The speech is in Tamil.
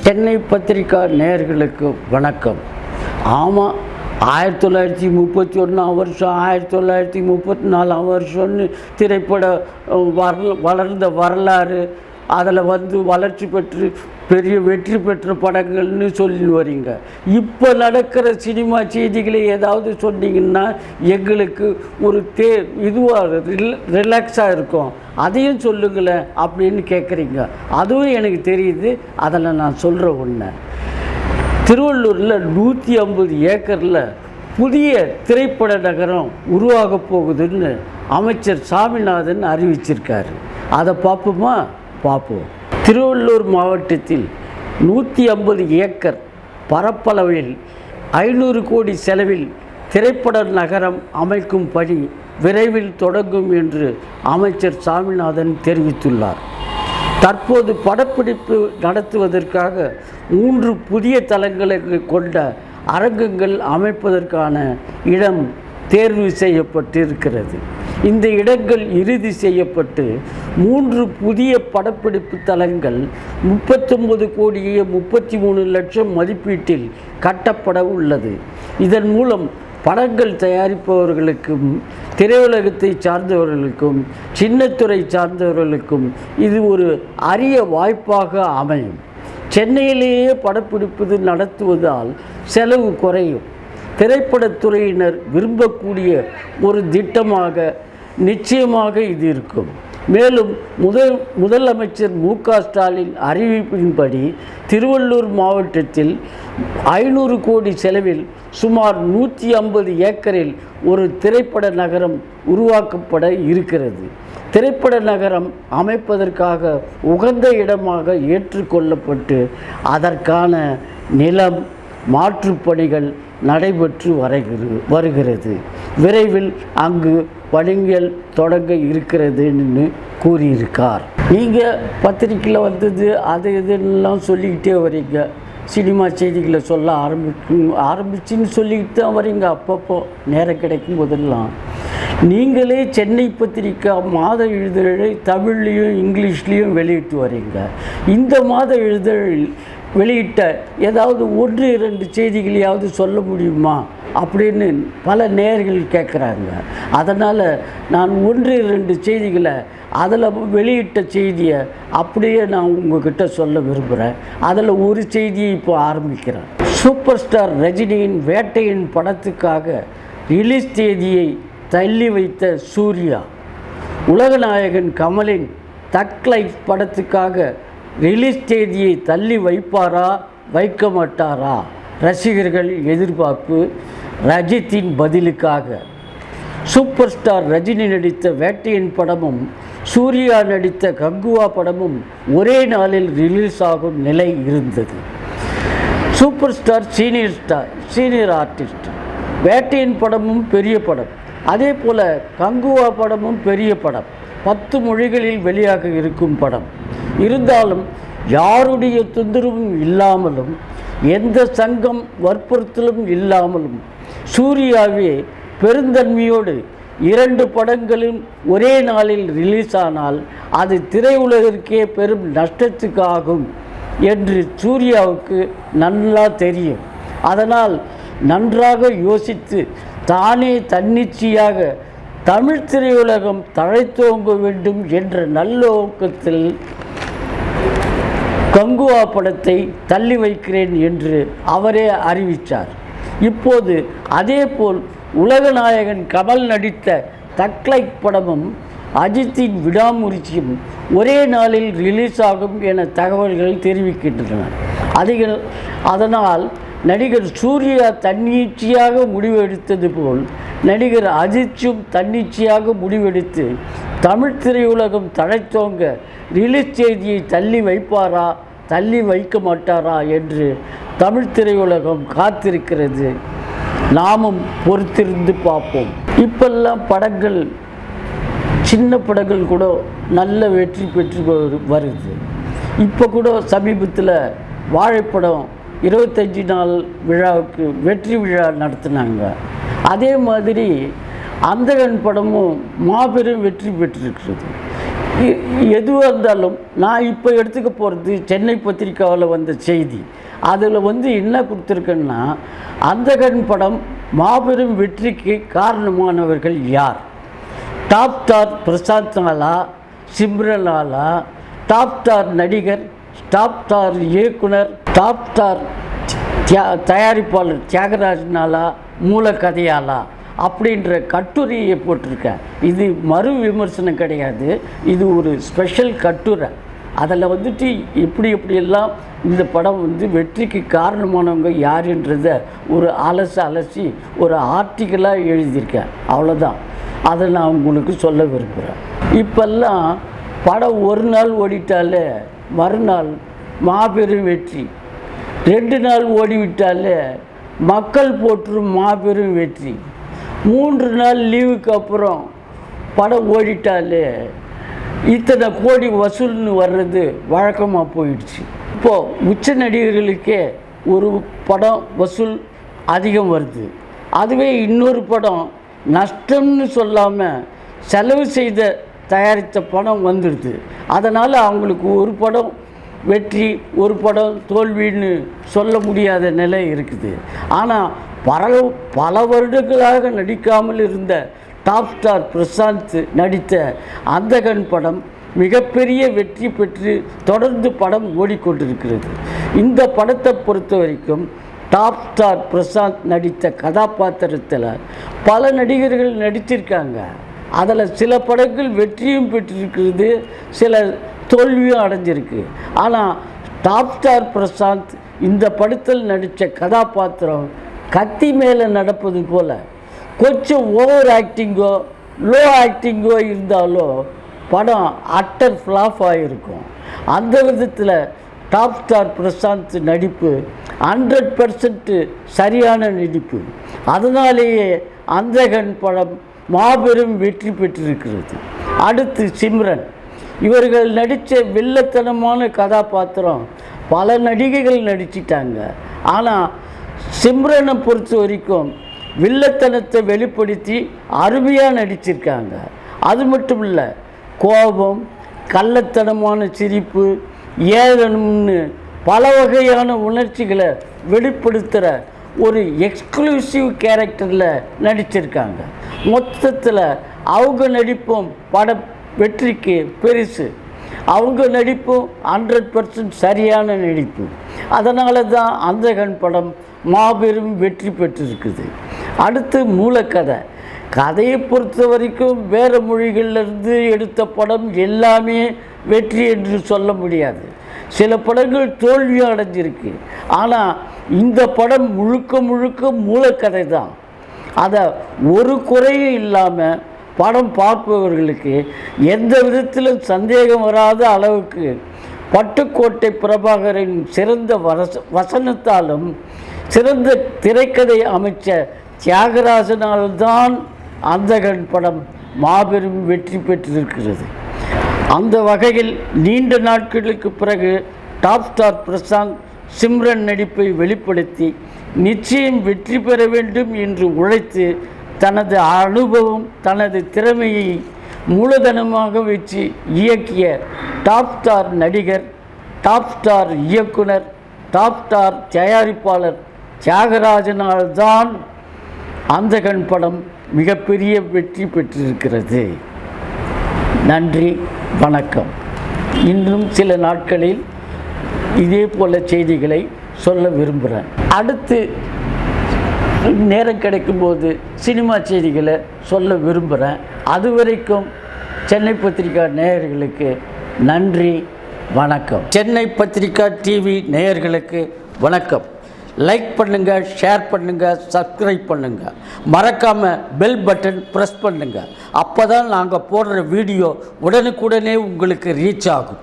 சென்னை பத்திரிகா நேயர்களுக்கு வணக்கம். ஆமாம், 1931 வருஷம் 1934 வருஷம்னு திரைப்பட வளர்ந்த வரலாறு, அதில் வளர்ச்சி பெற்று பெரிய வெற்றி பெற்ற படங்கள்னு சொல்லி வரீங்க. இப்போ நடக்கிற சினிமா செய்திகளை ஏதாவது சொன்னீங்கன்னா எங்களுக்கு ஒரு இதுவாக ரிலாக்ஸாக இருக்கும். அதையும் சொல்லுங்களேன் அப்படின்னு கேட்குறீங்க. அதுவும் எனக்கு தெரியுது. அதில் நான் சொல்கிற ஒன்று, திருவள்ளூரில் 150 ஏக்கரில் புதிய திரைப்பட நகரம் உருவாக போகுதுன்னு அமைச்சர் சாமிநாதன் அறிவிச்சிருக்காரு. அதை பார்ப்போமா? பார்ப்போம். திருவள்ளூர் மாவட்டத்தில் 150 ஏக்கர் பரப்பளவில் 500 கோடி செலவில் திரைப்பட நகரம் அமைக்கும் பணி விரைவில் தொடங்கும் என்று அமைச்சர் சாமிநாதன் தெரிவித்துள்ளார். தற்போது படப்பிடிப்பு நடத்துவதற்காக 3 புதிய தளங்களை கொண்ட அரங்கங்கள் அமைப்பதற்கான இடம் தேர்வு செய்யப்பட்டிருக்கிறது. இந்த இடங்கள் இறுதி செய்யப்பட்டு 3 புதிய படப்பிடிப்பு தளங்கள் 39 கோடியே 33 லட்சம் மதிப்பீட்டில் கட்டப்பட உள்ளது. இதன் மூலம் படங்கள் தயாரிப்பவர்களுக்கும் திரையுலகத்தை சார்ந்தவர்களுக்கும் சின்னத்துறை சார்ந்தவர்களுக்கும் இது ஒரு அரிய வாய்ப்பாக அமையும். சென்னையிலேயே படப்பிடிப்பு நடத்துவதால் செலவு குறையும். திரைப்படத்துறையினர் விரும்பக்கூடிய ஒரு திட்டமாக நிச்சயமாக இது இருக்கும். மேலும் முதலமைச்சர் மு.க. ஸ்டாலின் அறிவிப்பின்படி திருவள்ளூர் மாவட்டத்தில் 500 கோடி செலவில் சுமார் 150 ஏக்கரில் ஒரு திரைப்பட நகரம் உருவாக்கப்பட இருக்கிறது. திரைப்பட நகரம் அமைப்பதற்காக உகந்த இடமாக ஏற்றுக்கொள்ளப்பட்டு அதற்கான நிலம் மாற்றுப்பணிகள் நடைபெற்று வருகிறது. விரைவில் அங்கு பணிகள் தொடங்க இருக்கிறதுன்னு கூறியிருக்கார். நீங்கள் பத்திரிக்கையில் வந்தது அது இதுன்னெலாம் சொல்லிக்கிட்டே வரீங்க. சினிமா செய்திகளை சொல்ல ஆரம்பிச்சின்னு சொல்லிக்கிட்டு தான் வரீங்க. அப்பப்போ நேரம் கிடைக்கும் போதெல்லாம் நீங்களே சென்னை பத்திரிக்கா மாத இதழை தமிழ்லேயும் இங்கிலீஷ்லேயும் வெளியிட்டு வரீங்க. இந்த மாத இதழில் வெளியிட்ட ஏதாவது 1-2 செய்திகளையாவது சொல்ல முடியுமா அப்படின்னு பல நேயர்கள் கேட்குறாங்க. அதனால் நான் 1-2 செய்திகளை அதில் வெளியிட்ட செய்தியை அப்படியே நான் உங்கள்கிட்ட சொல்ல விரும்புகிறேன். அதில் ஒரு செய்தியை இப்போ ஆரம்பிக்கிறேன். சூப்பர் ஸ்டார் ரஜினியின் வேட்டையின் படத்துக்காக ரிலீஸ் தேதியை தள்ளி வைத்த சூர்யா, உலகநாயகன் கமலின் தக் லைஃப் படத்துக்காக ரிலீஸ் தேதியை தள்ளி வைப்பாரா வைக்க மாட்டாரா? ரசிகர்கள் எதிர்பார்ப்பு. ரஜித்தின் பதிலுக்காக சூப்பர் ஸ்டார் ரஜினி நடித்த வேட்டையின் படமும் சூர்யா நடித்த கங்குவா படமும் ஒரே நாளில் ரிலீஸ் ஆகும் நிலை இருந்தது. Super star senior artist. வேட்டையின் படமும் பெரிய படம், அதே போல் கங்குவா படமும் பெரிய படம், 10 மொழிகளில் வெளியாக இருக்கும் படம். இருந்தாலும் யாருடைய தொந்தரவும் இல்லாமலும் எந்த சங்கம் வற்புறுத்தலும் இல்லாமலும் சூர்யாவே பெருந்தன்மையோடு 2 படங்களும் ஒரே நாளில் ரிலீஸ் ஆனால் அது திரையுலகிற்கே பெரும் நஷ்டத்துக்கு ஆகும் என்று சூர்யாவுக்கு நல்லா தெரியும். அதனால் நன்றாக யோசித்து தானே தன்னிச்சையாக தமிழ் திரையுலகம் தழைத்தோங்க வேண்டும் என்ற நல்லோக்கத்தில் கங்குவா படத்தை தள்ளி வைக்கிறேன் என்று அவரே அறிவித்தார். இப்போது அதேபோல் உலகநாயகன் கமல் நடித்த தக் லைஃப் படமும் அஜித்தின் விடாமுயற்சியும் ஒரே நாளில் ரிலீஸ் ஆகும் என தகவல்கள் தெரிவிக்கின்றன. அதனால் நடிகர் சூர்யா தன்னிச்சையாக முடிவெடுத்தது போல் நடிகர் அஜித்தும் தன்னிச்சையாக முடிவெடுத்து தமிழ் திரையுலகம் தழைத்தோங்க ரிலீஸ் தேதியை தள்ளி வைப்பாரா தள்ளி வைக்க மாட்டாரா என்று தமிழ் திரையுலகம் காத்திருக்கிறது. நாமும் பொறுத்திருந்து பார்ப்போம். இப்பெல்லாம் படங்கள், சின்ன படங்கள் கூட நல்ல வெற்றி பெற்று வருது. இப்போ கூட சமீபத்தில் வாழைப்படம் 25 நாள் விழாவுக்கு வெற்றி விழா நடத்தினாங்க. அதே மாதிரி அந்தகன் படமும் மாபெரும் வெற்றி பெற்றிருக்கிறது. எதுவாக இருந்தாலும் நான் இப்போ எடுத்துக்க போகிறது சென்னை பத்திரிக்காவில் வந்த செய்தி. அதில் என்ன கொடுத்துருக்குன்னா, அந்தகன் படம் மாபெரும் வெற்றிக்கு காரணமானவர்கள் யார்? டாப் ஸ்டார் பிரசாந்த்னாலா, சிம்ரனாலா, டாப் ஸ்டார் நடிகர், டாப் ஸ்டார் இயக்குனர், டாப் ஸ்டார் தயாரிப்பாளர் தியாகராஜனாலா, மூலக்கதையாலா அப்படின்ற கட்டுரையை போட்டிருக்கேன். இது மறு விமர்சனம் கிடையாது, இது ஒரு ஸ்பெஷல் கட்டுரை. அதில் எப்படியெல்லாம் இந்த படம் வெற்றிக்கு காரணமானவங்க யாருன்றதை ஒரு அலசி ஒரு ஆர்டிக்கலாக எழுதியிருக்கேன். அவ்வளோதான். அதை நான் உங்களுக்கு சொல்ல விரும்புகிறேன். இப்போல்லாம் படம் ஒரு நாள் ஓடிட்டாலே மறுநாள் மாபெரும் வெற்றி, 2 நாள் ஓடிவிட்டாலே மக்கள் போற்றும் மாபெரும் வெற்றி, 3 நாள் லீவுக்கு அப்புறம் படம் ஓடிட்டாலே இத்தனை கோடி வசூல்னு வர்றது வழக்கமாக போயிடுச்சு. இப்போது உச்ச நடிகர்களுக்கே ஒரு படம் வசூல் அதிகம் வருது, அதுவே இன்னொரு படம் நஷ்டம்னு சொல்லாமல் செலவு செய்த தயாரித்த படம் வந்துடுது. அதனால் அவங்களுக்கு ஒரு படம் வெற்றி, ஒரு படம் தோல்வின்னு சொல்ல முடியாத நிலை இருக்குது. ஆனால் பல வருடங்களாக நடிக்காமல் இருந்த டாப் ஸ்டார் பிரசாந்த் நடித்த அந்தகன் படம் மிகப்பெரிய வெற்றி பெற்று தொடர்ந்து படம் ஓடிக்கொண்டிருக்கிறது. இந்த படத்தை பொறுத்த வரைக்கும் டாப் ஸ்டார் பிரசாந்த் நடித்த கதாபாத்திரத்தில் பல நடிகர்கள் நடித்திருக்காங்க. அதில் சில படங்கள் வெற்றியும் பெற்றிருக்கிறது, சில தோல்வியும் அடைஞ்சிருக்கு. ஆனால் டாப் ஸ்டார் பிரசாந்த் இந்த படத்தில் நடித்த கதாபாத்திரம் கத்தி மேலே நடப்பது போல் கொஞ்சம் ஓவர் ஆக்டிங்கோ லோ ஆக்டிங்கோ இருந்தாலோ படம் அட்டர் ஃப்ளாப் ஆகிருக்கும். அந்த விதத்தில் டாப் ஸ்டார் பிரசாந்த் நடிப்பு 100% சரியான நடிப்பு. அதனாலேயே அந்தகன் படம் மாபெரும் வெற்றி பெற்றிருக்கிறது. அடுத்து சிம்ரன், இவர்கள் நடித்த வில்லத்தனமான கதாபாத்திரம் பல நடிகைகள் நடிச்சிட்டாங்க. ஆனால் சிம்ரனை பொறுத்த வரைக்கும் வில்லத்தனத்தை வெளிப்படுத்தி அருமையாக நடிச்சிருக்காங்க. அது மட்டும் இல்லை, கோபம், கள்ளத்தனமான சிரிப்பு, ஏளனம்னு பல வகையான உணர்ச்சிகளை வெளிப்படுத்துகிற ஒரு எக்ஸ்க்ளூசிவ் கேரக்டரில் நடிச்சிருக்காங்க. மொத்தத்தில் அவங்க நடிப்பும் பட வெற்றிக்கு பெருசு. அவங்க நடிப்பும் 100% சரியான நடிப்பு. அதனால தான் அந்தகன் படம் மாபெரும் வெற்றி பெற்றிருக்குது. அடுத்து மூலக்கதை. கதையை பொறுத்த வரைக்கும் வேறு மொழிகளிலிருந்து எடுத்த படம் எல்லாமே வெற்றி என்று சொல்ல முடியாது. சில படங்கள் தோல்வியும் அடைஞ்சிருக்கு. ஆனால் இந்த படம் முழுக்க மூலக்கதை தான். அதை ஒரு குறையும் இல்லாமல் படம் பார்ப்பவர்களுக்கு எந்த விதத்திலும் சந்தேகம் வராத அளவுக்கு பட்டுக்கோட்டை பிரபாகரின் சிறந்த வசனத்தாலும் சிறந்த திரைக்கதை அமைச்ச தியாகராஜனால்தான் அந்தகன் படம் மாபெரும் வெற்றி பெற்றிருக்கிறது. அந்த வகையில் நீண்ட நாட்களுக்கு பிறகு டாப் ஸ்டார் பிரசாந்த் சிம்ரன் நடிப்பை வெளிப்படுத்தி நிச்சயம் வெற்றி பெற வேண்டும் என்று உழைத்து தனது அனுபவம், தனது திறமையை மூலதனமாக வச்சு இயக்கிய டாப் ஸ்டார் நடிகர், டாப் ஸ்டார் இயக்குனர், டாப் ஸ்டார் தயாரிப்பாளர் தியாகராஜனால்தான் அந்தகன் படம் மிகப்பெரிய வெற்றி பெற்றிருக்கிறது. நன்றி, வணக்கம். இன்னும் சில நாட்களில் இதே போல செய்திகளை சொல்ல விரும்புகிறேன். அடுத்து நேரம் கிடைக்கும்போது சினிமா செய்திகளை சொல்ல விரும்புகிறேன். அதுவரைக்கும் சென்னை பத்திரிகா நேயர்களுக்கு நன்றி, வணக்கம். சென்னை பத்திரிகா டிவி நேயர்களுக்கு வணக்கம். லைக் பண்ணுங்கள், ஷேர் பண்ணுங்கள், சப்ஸ்கிரைப் பண்ணுங்கள். மறக்காமல் பெல் பட்டன் ப்ரெஸ் பண்ணுங்கள். அப்போ தான் நாங்கள் போடுற வீடியோ உடனுக்குடனே உங்களுக்கு ரீச் ஆகும்.